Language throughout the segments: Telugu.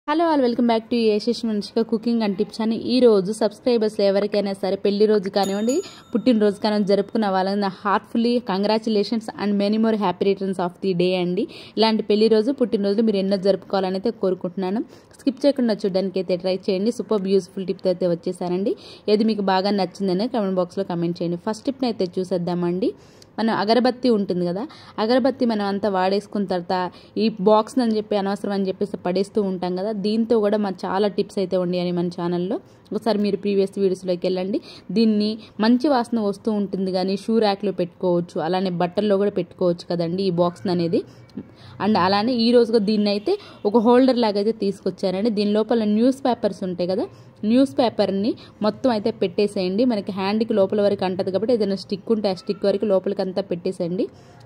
Hello all welcome back to Yashasvi మనిషిగా కుకింగ్ అండ్ టిప్స్ అని ఈ రోజు సబ్స్క్రైబర్స్ ఎవరికైనా సరే పెళ్లి రోజు కానివ్వండి పుట్టినరోజు కానివ్వండి జరుపుకున్న వాళ్ళకి నా heartfully congratulations and many more happy returns of the day అండి. ఇలాంటి పెళ్లి రోజు పుట్టినరోజు మీరు ఎన్నో జరుపుకోవాలని అయితే కోరుకుంటున్నాను. స్కిప్ చేయకుండా చూడడానికి అయితే ట్రై చేయండి. సూపర్ యూస్ఫుల్ టిప్ అయితే వచ్చేసానండి. ఏది మీకు బాగా నచ్చిందని కామెంట్ బాక్స్లో కామెంట్ చేయండి. ఫస్ట్ టిప్ని అయితే చూసేద్దామండి. మనం అగరబత్తి ఉంటుంది కదా, అగరబత్తి మనం అంతా వాడేసుకున్న తర్వాత ఈ బాక్స్ అని చెప్పి అనవసరం అని చెప్పేసి పడేస్తూ ఉంటాం కదా. దీంతో కూడా మన చాలా టిప్స్ అయితే ఉన్నాయని మన ఛానల్లో ఒకసారి మీరు ప్రీవియస్ వీడియోస్లోకి వెళ్ళండి. దీన్ని మంచి వాసన వస్తూ ఉంటుంది కానీ షూ ర్యాక్లో పెట్టుకోవచ్చు, అలానే బట్టల్లో కూడా పెట్టుకోవచ్చు కదండి ఈ బాక్స్ అనేది. అండ్ అలానే ఈ రోజుగా దీన్ని అయితే ఒక హోల్డర్ లాగా అయితే తీసుకొచ్చారండి. దీని లోపల న్యూస్ పేపర్స్ ఉంటాయి కదా, న్యూస్ పేపర్ని మొత్తం అయితే పెట్టేసేయండి. మనకి హ్యాండ్కి లోపల వరకు అంటది కాబట్టి ఏదైనా స్టిక్ ఉంటే ఆ స్టిక్ వరకు లోపలికి అంతా పెట్టేసేయండి.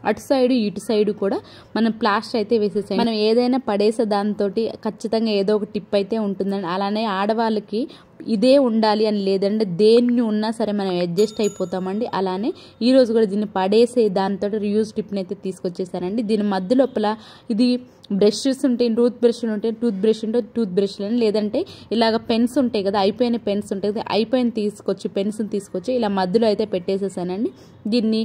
అటు సైడ్ ఇటు సైడ్ కూడా మనం ప్లాస్టర్ అయితే వేసేసేయండి. మనం ఏదైనా పడేసే దాంతో ఖచ్చితంగా ఏదో ఒక టిప్ అయితే ఉంటుందండి. అలానే ఆడవాళ్ళకి ఇదే ఉండాలి అని లేదంటే దేన్ని ఉన్నా సరే మనం అడ్జస్ట్ అయిపోతామండి. అలానే ఈ రోజు కూడా దీన్ని పడేసే దాంతో రియూజ్ టిప్ని అయితే తీసుకొచ్చేసానండి. దీని మధ్య లోపల ఇది బ్రషెస్ ఉంటాయి, టూత్ బ్రష్లు ఉంటాయి, టూత్ బ్రష్ ఉంటే టూత్ బ్రష్లు అని, లేదంటే ఇలాగ పెన్స్ ఉంటాయి కదా, అయిపోయిన పెన్స్ ఉంటాయి కదా, అయిపోయిన తీసుకొచ్చి పెన్స్ని తీసుకొచ్చి ఇలా మధ్యలో అయితే పెట్టేసేసానండి. దీన్ని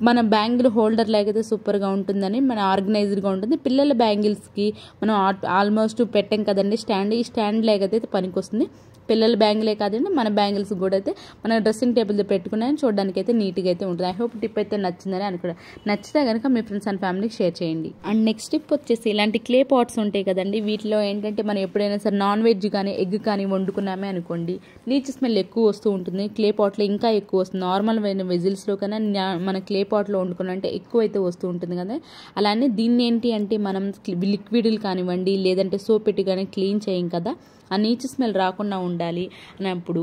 మన బ్యాంగిల్ హోల్డర్ లాగైతే సూపర్గా ఉంటుందని, మన ఆర్గనైజ్డ్గా ఉంటుంది. పిల్లల బ్యాంగిల్స్కి మనం ఆల్మోస్ట్ పెట్టాం కదండి స్టాండ్, ఈ స్టాండ్ లాగైతే పనికి వస్తుంది. పిల్లల బ్యాంగిలే కాదండి మన బ్యాంగిల్స్ కూడా అయితే మన డ్రెస్సింగ్ టేబుల్ పెట్టుకున్నాయని చూడడానికి అయితే నీట్గా అయితే ఉంటుంది. ఐ హోప్ టిప్ అయితే నచ్చిందని అనుకుంటా. నచ్చితే కనుక మీ ఫ్రెండ్స్ అండ్ ఫ్యామిలీకి షేర్ చేయండి. అండ్ నెక్స్ట్ టిప్ వచ్చేసి ఇలాంటి క్లే పాట్స్ ఉంటాయి కదండి, వీటిలో ఏంటంటే మనం ఎప్పుడైనా సరే నాన్ వెజ్ కానీ ఎగ్ కానీ వండుకున్నామే అనుకోండి, నీచు స్మెల్ ఎక్కువ వస్తూ ఉంటుంది. క్లే పాట్లో ఇంకా ఎక్కువ వస్తుంది. నార్మల్ వెజిల్స్లో కన్నా మన క్లే పాట్లో వండుకున్నంటే ఎక్కువ అయితే వస్తూ ఉంటుంది కదా. అలానే దీన్ని ఏంటి అంటే మనం లిక్విడ్లు కానివ్వండి లేదంటే సోప్ పెట్టి కానీ క్లీన్ చేయం కదా, ఆ నీచు స్మెల్ రాకుండా ఉండాలి అన్నప్పుడు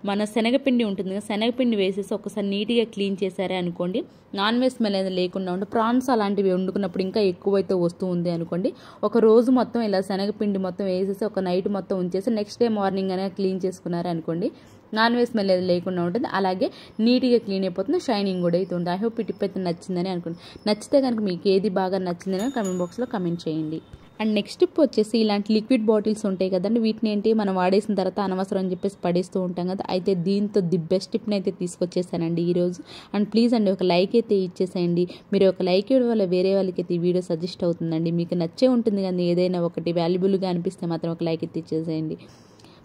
మన శనగపిండి ఉంటుంది కదా, శనగపిండి వేసేసి ఒకసారి నీట్గా క్లీన్ చేశారే అనుకోండి, నాన్ వెజ్ స్మెల్ అనేది లేకుండా ఉంటే ప్రాన్స్ అలాంటివి వండుకున్నప్పుడు ఇంకా ఎక్కువైతే వస్తూ ఉంది అనుకోండి, ఒక రోజు మొత్తం ఇలా శనగపిండి మొత్తం వేసేసి ఒక నైట్ మొత్తం ఉంచేసి నెక్స్ట్ డే మార్నింగ్ అనేది క్లీన్ చేసుకున్నారు అనుకోండి, నాన్ వెజ్ స్మెల్ అనేది లేకుండా ఉంటుంది. అలాగే నీట్గా క్లీన్ అయిపోతుంది, షైనింగ్ కూడా అయితే ఉంటుంది. ఐ హోప్ ఈ టిప్ అయితే నచ్చిందని అనుకోండి. నచ్చితే కనుక మీకు ఏది బాగా నచ్చిందని కామెంట్ బాక్స్లో కామెంట్ చేయండి. అండ్ నెక్స్ట్ టిప్ వచ్చేసి ఇలాంటి లిక్విడ్ బాటిల్స్ ఉంటాయి కదండి, వీటిని ఏంటి మనం వాడేసిన తర్వాత అనవసరం అని చెప్పేసి పడేస్తూ ఉంటాం కదా. అయితే దీంతో ది బెస్ట్ టిప్ని అయితే తీసుకొచ్చేసానండి ఈరోజు. అండ్ ప్లీజ్ అండి ఒక లైక్ అయితే ఇచ్చేసేయండి. మీరు ఒక లైక్ ఇవ్వడం వల్ల వేరే వాళ్ళకి అయితే ఈ వీడియో సజెస్ట్ అవుతుందండి. మీకు నచ్చే ఉంటుంది కానీ ఏదైనా ఒకటి వాల్యుబుల్గా అనిపిస్తే మాత్రం ఒక లైక్ అయితే ఇచ్చేసేయండి.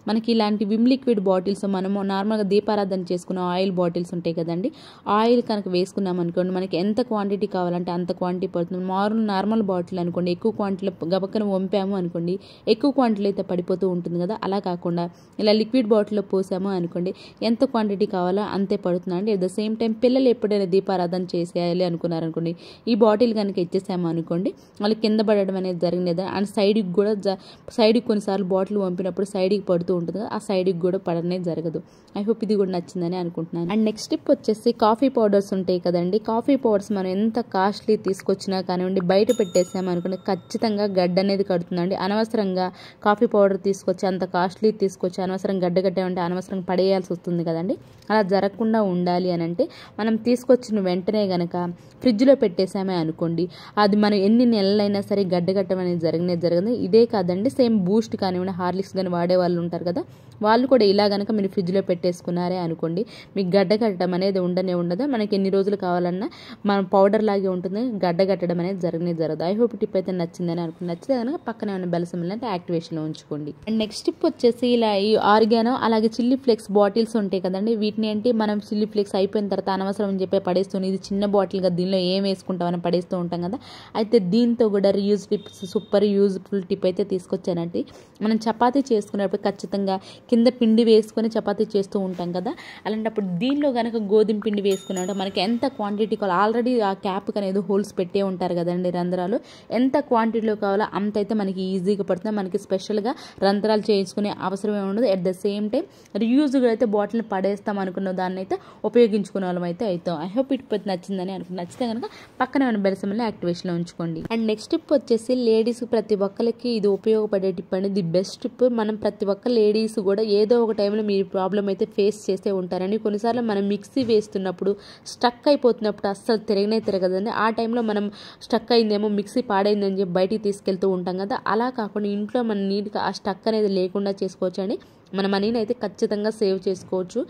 మనకి ఇలాంటి విమ్ లిక్విడ్ బాటిల్స్ మనము నార్మల్గా దీపారాధన చేసుకున్న ఆయిల్ బాటిల్స్ ఉంటాయి కదండి, ఆయిల్ కనుక వేసుకున్నాం అనుకోండి మనకి ఎంత క్వాంటిటీ కావాలంటే అంత క్వాంటిటీ పడుతుంది. నార్మల్ బాటిల్ అనుకోండి ఎక్కువ క్వాంటిటీలో గబక్కన వంపాము అనుకోండి ఎక్కువ క్వాంటిటీలో అయితే పడిపోతూ ఉంటుంది కదా. అలా కాకుండా ఇలా లిక్విడ్ బాటిల్లో పోసాము అనుకోండి ఎంత క్వాంటిటీ కావాలో అంతే పడుతుందండి. అట్ ద సేమ్ టైం పిల్లలు ఎప్పుడైనా దీపారాధన చేసేయాలి అనుకున్నారనుకోండి, ఈ బాటిల్ కనుక ఇచ్చేసాము అనుకోండి వాళ్ళకి కింద పడడం అనేది జరిగినది. అండ్ సైడ్కి కూడా సైడ్కి కొన్నిసార్లు బాటిల్ పంపినప్పుడు సైడ్కి పడుతూ ఉంటుంది, ఆ సైడ్కి కూడా పడనే జరగదు. ఐ హోప్ ఇది కూడా నచ్చిందని అనుకుంటున్నాను. అండ్ నెక్స్ట్ టిప్ వచ్చేసి కాఫీ పౌడర్స్ ఉంటాయి కదండి, కాఫీ పౌడర్స్ మనం ఎంత కాస్ట్లీ తీసుకొచ్చినా కానివ్వండి బయట పెట్టేసాము అనుకోండి ఖచ్చితంగా గడ్డ అనేది కడుతుందండి. అనవసరంగా కాఫీ పౌడర్ తీసుకొచ్చి అంత కాస్ట్లీ తీసుకొచ్చి అనవసరం గడ్డ కట్టామంటే అనవసరం పడేయాల్సి వస్తుంది కదండి. అలా జరగకుండా ఉండాలి అని అంటే మనం తీసుకొచ్చిన వెంటనే గనక ఫ్రిడ్జ్లో పెట్టేసామే అనుకోండి, అది మనం ఎన్ని నెలలైనా సరే గడ్డ కట్టడం అనేది జరగదు. ఇదే కాదండి సేమ్ బూస్ట్ కానివ్వండి హార్లిక్స్ కానీ వాడే వాళ్ళు ఉంటారు కదా, వాళ్ళు కూడా ఇలా కనుక మీరు ఫ్రిడ్జ్లో పెట్టేసుకున్నారే అనుకోండి మీకు గడ్డ కట్టడం అనేది ఉండదు. మనకి ఎన్ని రోజులు కావాలన్నా మనం పౌడర్ లాగే ఉంటుంది, గడ్డ కట్టడం అనేది జరగదు. ఐ హోప్ టిప్ అయితే నచ్చిందని అనుకోండి. నచ్చితే కనుక పక్కనే ఉన్న బెల్ సింబల్ అంటే యాక్టివేషన్లో ఉంచుకోండి. అండ్ నెక్స్ట్ టిప్ వచ్చేసి ఇలా ఈ ఆర్గానో అలాగే చిల్లీ ఫ్లేక్స్ బాటిల్స్ ఉంటాయి కదండి, వీటిని ఏంటి మనం చిల్లీ ఫ్లేక్స్ అయిపోయిన తర్వాత అనవసరం అని చెప్పి పడేస్తుంది. ఇది చిన్న బాటిల్గా దీనిలో ఏం వేసుకుంటామని పడేస్తూ ఉంటాం కదా. అయితే దీంతో కూడా reuse tips super useful tip అయితే తీసుకొచ్చానండి. మనం చపాతీ చేసుకునేటప్పుడు ఖచ్చితంగా కింద పిండి వేసుకొని చపాతీ చేస్తూ ఉంటాం కదా, అలాంటప్పుడు దీనిలో కనుక గోధుమ పిండి వేసుకున్నామంటే మనకి ఎంత క్వాంటిటీ కావాలో ఆల్రెడీ ఆ క్యాప్ అనేది హోల్స్ పెట్టే ఉంటారు కదండి రంధ్రాలు, ఎంత క్వాంటిటీలో కావాలో అంత అయితే మనకి ఈజీగా పడుతుంది. మనకి స్పెషల్గా రంధ్రాలు చేయించుకునే అవసరమే ఉండదు. అట్ ద సేమ్ టైం రీయూజ్గా అయితే బాటిల్ని పడేస్తాం అనుకున్న దాన్ని అయితే ఉపయోగించుకునే వాళ్ళం అయితే అవుతాం. ఐ హోప్ ఇట్ నచ్చిందని అనుకుంటున్నాను. నచ్చితే కనుక పక్కనే ఉన్న బెల్ సింబల్ యాక్టివేషన్లో ఉంచుకోండి. అండ్ నెక్స్ట్ టిప్ వచ్చేసి లేడీస్ ప్రతి ఒక్కరికి ఇది ఉపయోగపడే టిప్ అండి, ది బెస్ట్ టిప్. మనం ప్రతి ఒక్కరు లేడీస్ కూడా ఏదో ఒక టైంలో మీ ప్రాబ్లం అయితే ఫేస్ చేస్తూ ఉంటారండి. కొన్నిసార్లు మనం మిక్సీ వేస్తున్నప్పుడు స్టక్ అయిపోతున్నప్పుడు అస్సలు తిరగనే తిరగదండి. ఆ టైంలో మనం స్టక్ అయిందేమో, మిక్సీ పాడైందని చెప్పి బయటికి తీసుకెళ్తూ ఉంటాం కదా. అలా కాకుండా ఇంట్లో మనం నీట్గా ఆ స్టక్ అనేది లేకుండా చేసుకోవచ్చు అండి. మన మనీని అయితే ఖచ్చితంగా సేవ్ చేసుకోవచ్చు.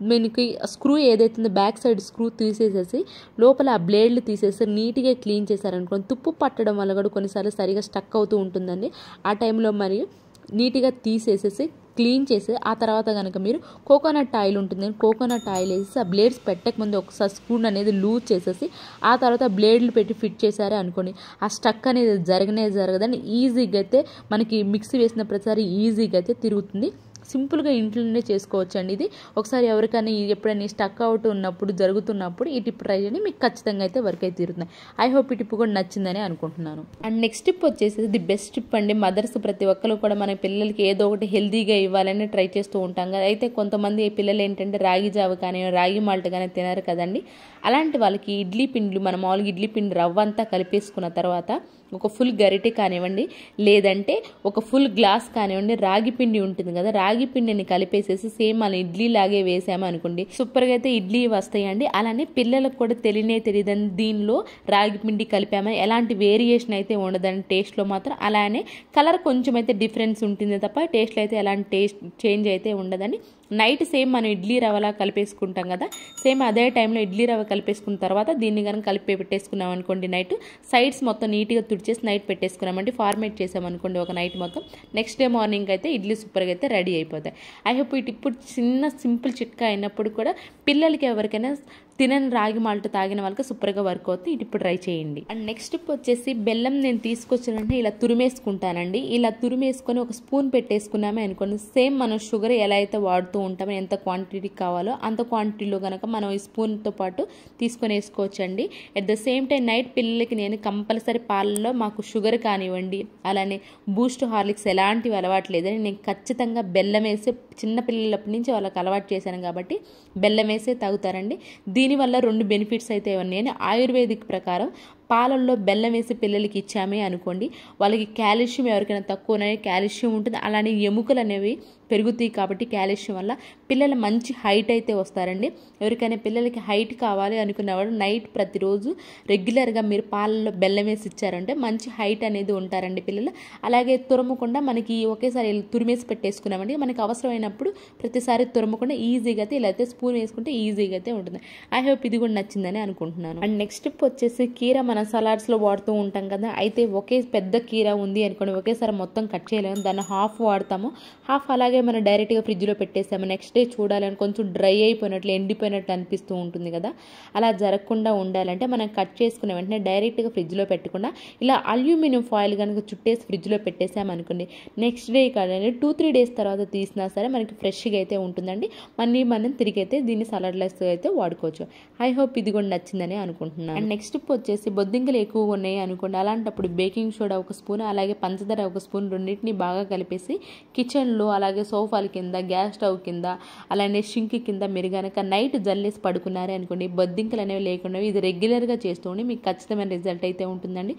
మనకి స్క్రూ ఏదైతుందో బ్యాక్ సైడ్ స్క్రూ తీసేసేసి లోపల ఆ బ్లేడ్లు తీసేసి నీట్గా క్లీన్ చేశారనుకోండి, తుప్పు పట్టడం వల్ల కూడా కొన్నిసార్లు సరిగా స్టక్ అవుతూ ఉంటుందండి. ఆ టైంలో మరి నీట్గా తీసేసేసి క్లీన్ చేసి ఆ తర్వాత కనుక మీరు కోకోనట్ ఆయిల్ ఉంటుంది, కోకోనట్ ఆయిల్ వేసి ఆ బ్లేడ్స్ పెట్టకముందు ఒకసారి స్పూన్ అనేది లూజ్ చేసేసి ఆ తర్వాత బ్లేడ్లు పెట్టి ఫిట్ చేశారే అనుకోండి, ఆ స్టక్ అనేది జరగదని ఈజీగా అయితే మనకి మిక్సీ వేసిన ప్రతిసారి ఈజీగా అయితే తిరుగుతుంది. సింపుల్గా ఇంట్లోనే చేసుకోవచ్చు అండి. ఇది ఒకసారి ఎవరికైనా ఎప్పుడైనా స్టక్ అవుట్ ఉన్నప్పుడు జరుగుతున్నప్పుడు ఈ టిప్ ట్రై చేయండి, మీకు ఖచ్చితంగా అయితే వర్క్ అయితే తీరుతుంది. ఐ హోప్ ఈ టిప్ కూడా నచ్చిందని అనుకుంటున్నాను. అండ్ నెక్స్ట్ టిప్ వచ్చేసి ది బెస్ట్ టిప్ అండి. మదర్స్ ప్రతి ఒక్కరు కూడా మన పిల్లలకి ఏదో ఒకటి హెల్తీగా ఇవ్వాలని ట్రై చేస్తూ ఉంటాం కదా. అయితే కొంతమంది పిల్లలు ఏంటంటే రాగి జావ కానీ రాగి మాల్ట్ కానీ తినరు కదండి. అలాంటి వాళ్ళకి ఇడ్లీ పిండిలు, మన మామూలుగా ఇడ్లీ పిండి రవ్వ అంతా కలిపేసుకున్న తర్వాత ఒక ఫుల్ గరిటె కానివ్వండి, లేదంటే ఒక ఫుల్ గ్లాస్ కానివ్వండి రాగి పిండి ఉంటుంది కదా, రాగి పిండిని కలిపేసేసి సేమ్ మన ఇడ్లీ లాగే వేసాము అనుకోండి, సూపర్గా అయితే ఇడ్లీ వస్తాయండి. అలానే పిల్లలకు కూడా తెలియదని దీనిలో రాగి పిండి కలిపామని ఎలాంటి వేరియేషన్ అయితే ఉండదండి టేస్ట్లో మాత్రం. అలానే కలర్ కొంచెం అయితే డిఫరెన్స్ ఉంటుంది తప్ప టేస్ట్లో అయితే ఎలాంటి టేస్ట్ చేంజ్ అయితే ఉండదండి. నైట్ సేమ్ మనం ఇడ్లీ రవ్వలా కలిపేసుకుంటాం కదా, సేమ్ అదే టైంలో ఇడ్లీ రవ్వ కలిపేసుకున్న తర్వాత దీన్ని కనుక కలిపి పెట్టేసుకున్నాం అనుకోండి, నైట్ సైడ్స్ మొత్తం నీట్గా తుడిచేసి నైట్ పెట్టేసుకున్నామంటే ఫార్మేట్ చేసామనుకోండి ఒక నైట్ మొత్తం, నెక్స్ట్ డే మార్నింగ్ అయితే ఇడ్లీ సూపర్గా అయితే రెడీ అయిపోతాయి. ఐ హోప్ ఇప్పుడు చిన్న సింపుల్ చిట్కా అయినప్పుడు కూడా పిల్లలకి ఎవరికైనా తినని రాగి మాల్ట్ తాగిన వాళ్ళకి సూపర్గా వర్క్ అవుతుంది. ఇది ఇప్పుడు ట్రై చేయండి. అండ్ నెక్స్ట్ టిప్ వచ్చేసి బెల్లం నేను తీసుకొచ్చానంటే ఇలా తురిమేసుకుంటానండి. ఇలా తురిమేసుకొని ఒక స్పూన్ పెట్టేసుకున్నామే అనుకోండి, సేమ్ మనం షుగర్ ఎలా అయితే వాడుతూ ఉంటామో ఎంత క్వాంటిటీ కావాలో అంత క్వాంటిటీలో కనుక మనం ఈ స్పూన్తో పాటు తీసుకొని వేసుకోవచ్చండి. At the same time night పిల్లలకి నేను కంపల్సరీ పాలలో మాకు షుగర్ కానివ్వండి, అలానే బూస్ట్ హార్లిక్స్ ఎలాంటివి అలవాటు లేదని నేను ఖచ్చితంగా బెల్లం వేసి చిన్నపిల్లలప్పటి నుంచి వాళ్ళకి అలవాటు చేశాను కాబట్టి బెల్లం వేసే తాగుతారండి. దీనివల్ల 2 బెనిఫిట్స్ అయితే ఉన్నాయని ఆయుర్వేదిక్ ప్రకారం పాలల్లో బెల్లం వేసి పిల్లలకి ఇచ్చామే అనుకోండి, వాళ్ళకి కాల్షియం ఎవరికైనా తక్కువనే కాల్షియం ఉంటుంది, అలానే ఎముకలు అనేవి పెరుగుతాయి కాబట్టి కాల్షియం వల్ల పిల్లలు మంచి హైట్ అయితే వస్తారండి. ఎవరికైనా పిల్లలకి హైట్ కావాలి అనుకున్నవాడు నైట్ ప్రతిరోజు రెగ్యులర్గా మీరు పాలల్లో బెల్లం వేసి ఇచ్చారంటే మంచి హైట్ అనేది ఉంటారండి పిల్లలు. అలాగే తురమకుండా మనకి ఒకేసారి తురిమేసి పెట్టేసుకున్నామండి, మనకి అవసరమైనప్పుడు ప్రతిసారి తురమకుండా ఈజీగా అయితే ఇలా అయితే స్పూన్ వేసుకుంటే ఈజీగా అయితే ఉంటుంది. ఐ హోప్ ఇది కూడా నచ్చిందని అనుకుంటున్నాను. అండ్ నెక్స్ట్ టిప్ వచ్చేసి కీర మన సలాడ్స్లో వాడుతూ ఉంటాం కదా, అయితే ఒకే పెద్ద కీర ఉంది అనుకోండి, ఒకేసారి మొత్తం కట్ చేయలేము, దాన్ని హాఫ్ వాడతాము, హాఫ్ అలాగే మనం డైరెక్ట్గా ఫ్రిడ్జ్లో పెట్టేసాము. నెక్స్ట్ డే చూడాలని కొంచెం డ్రై అయిపోయినట్లు ఎండిపోయినట్లు అనిపిస్తూ ఉంటుంది కదా, అలా జరగకుండా ఉండాలంటే మనం కట్ చేసుకునే వెంటనే డైరెక్ట్గా ఫ్రిడ్జ్లో పెట్టకుండా ఇలా అల్యూమినియం ఫాయిల్ కనుక చుట్టేసి ఫ్రిడ్జ్లో పెట్టేసామనుకోండి, నెక్స్ట్ డే కాదండి 2-3 డేస్ తర్వాత తీసినా సరే మనకి ఫ్రెష్గా అయితే ఉంటుందండి. మనం తిరిగి అయితే దీన్ని సలాడ్లెస్ అయితే వాడుకోవచ్చు. ఐ హోప్ ఇది కూడా నచ్చిందని అనుకుంటున్నాను. అండ్ నెక్స్ట్ వచ్చేసి బొద్దింకలు ఎక్కువగా ఉన్నాయి అనుకోండి, అలాంటప్పుడు బేకింగ్ సోడా ఒక స్పూన్ అలాగే పంచదార ఒక స్పూన్ రెండింటిని బాగా కలిపేసి కిచెన్లో అలాగే సోఫాల కింద, గ్యాస్ స్టవ్ కింద, అలానే షింక్ కింద మీరు కనుక నైట్ జల్లేసి పడుకున్నారే అనుకోండి, బొద్దింకలు అనేవి లేకుండా ఇది రెగ్యులర్గా చేస్తూ మీకు ఖచ్చితమైన రిజల్ట్ అయితే ఉంటుందండి.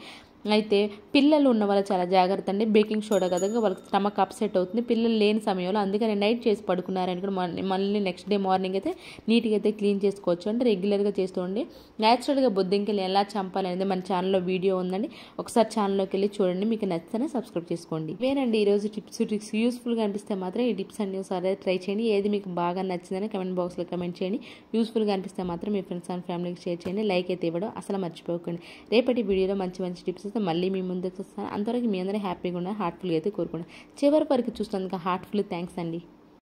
అయితే పిల్లలు ఉన్న వాళ్ళు చాలా జాగ్రత్త అండి, బేకింగ్ సోడా కదా వాళ్ళకి స్టమక్ అప్సెట్ అవుతుంది పిల్లలు లేని సమయంలో, అందుకని నైట్ చేసి పడుకున్నారనుకోండి మళ్ళీ నెక్స్ట్ డే మార్నింగ్ అయితే నీట్గా అయితే క్లీన్ చేసుకోవచ్చు. అంటే రెగ్యులర్గా చేస్తుండే న్యాచురల్గా బొద్దింకలు ఎలా చంపాలనేది మన ఛానల్లో వీడియో ఉందండి, ఒకసారి ఛానల్లోకి వెళ్ళి చూడండి, మీకు నచ్చితేనే సబ్స్క్రైబ్ చేసుకోండి. ఇవేనండి ఈరోజు టిప్స్ యూస్ఫుల్గా అనిపిస్తే మాత్రం ఈ టిప్స్ అన్ని ఒకసారి ట్రై చేయండి. ఏది మీకు బాగా నచ్చిందని కమెంట్ బాక్స్లో కమెంట్ చేయండి. యూస్ఫుల్గా అనిపిస్తే మాత్రం మీ ఫ్రెండ్స్ అండ్ ఫ్యామిలీకి షేర్ చేయండి, లైక్ అయితే ఇవ్వడం అసలు మర్చిపోకండి. రేపటి వీడియోలో మంచి టిప్స్ మళ్ళీ మీ ముందుకు వస్తాను. అంతవరకు మీ అందరూ హ్యాపీగా ఉండాలి, హార్ట్ఫుల్గా అయితే కోరుకోండి. చివరి వరకు చూసినందుకు హార్ట్ఫుల్ థ్యాంక్స్ అండి.